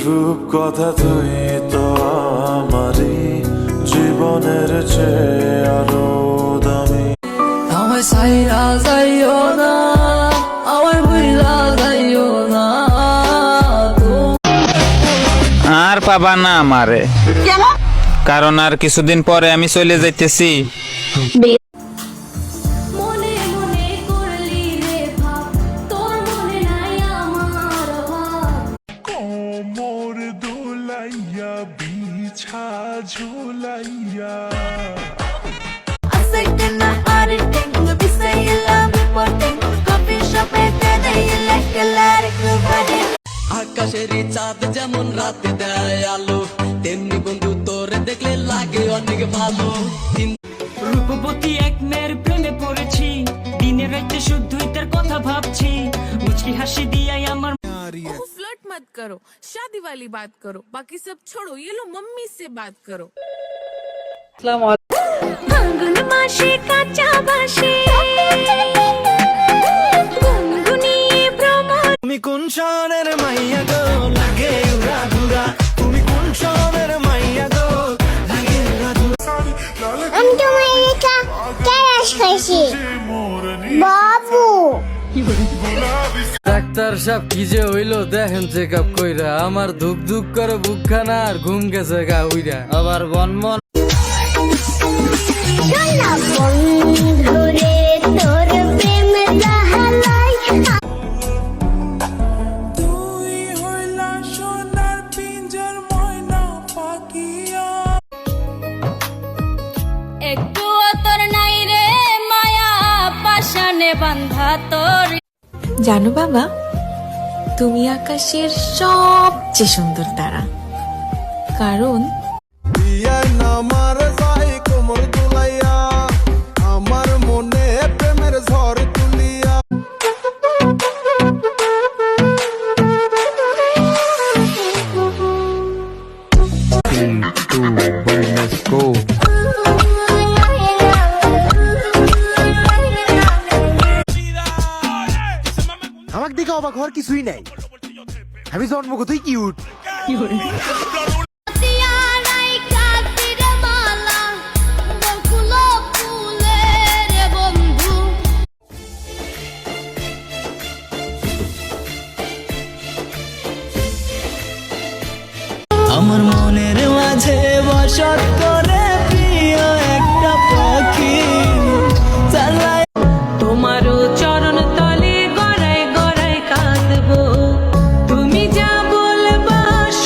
রূপকথা তুই তো আমারই জীবনের চেয়ে আরো দামি। আমায় সাইরা যাইও না, আমায় ভুইলা যাইও না। আর পাবা না আমারে, কারণ আর কিছুদিন পরে আমি চলে যাইতেছি। মনে মনে করলি রে ভাব, তোর মনে নাই আমার ভাব। কোমর দোলাইয়া বিছা ঝুলাইয়া Aceitana arting, bisayla reporting, coffee shop e tedayla kelare kubade. আকাশের চাঁদ যেমন রাতে দেয় আলো, তেমনি বন্ধু তোরে দেখলে লাগে অনেক ভালো। রূপবতী এক মেয়ের প্রেমে পড়েছি, দিনে রাতে শুধুই তার কথা ভাবছি। মুচকি হাসি দিয়াই আমার फ्लर्ट मत करो, शादी वाली बात करो, बाकी सब छोड़ो, ये लो मम्मी से बात करो। ফাল্গুন মাসে কাঁচা বাসে গুনগুনিয়ে ভ্রমর। তুমি কোন শহরের মাইয়া গো, লাগে উড়া ঘুরা। তুমি কোন শহরের মাইয়া গো, লাগে উড়া ঘুরা। আমি তোমার রেখা ক্যারাশ খাইছি বাবু। ডাক্তার সাহেব কি যে হইলো দেখেন চেক আপ কইরা, আমার ধুক ধুক করে বুকখানা আর ঘুম গেছে গা উইরা। আবার বনমন শোনা বন্ধুরে তোর প্রেম জাহালাই। তুই হইলা সোনার পিঞ্জর ময়না পাখিয়া। একটু তোর নাই রে মায়া, পাশানে বান্ধা তোর। জানো বাবা, তুমি আকাশের সবচেয়ে সুন্দর তারা, কারণ আমার যাই কোমর দোলাইয়া, আমার মনে প্রেমের ঝড় তুলিয়া। আমাকে দেখে অবাক হওয়ার কিছুই নাই, আমি জন্মগতই কিউট।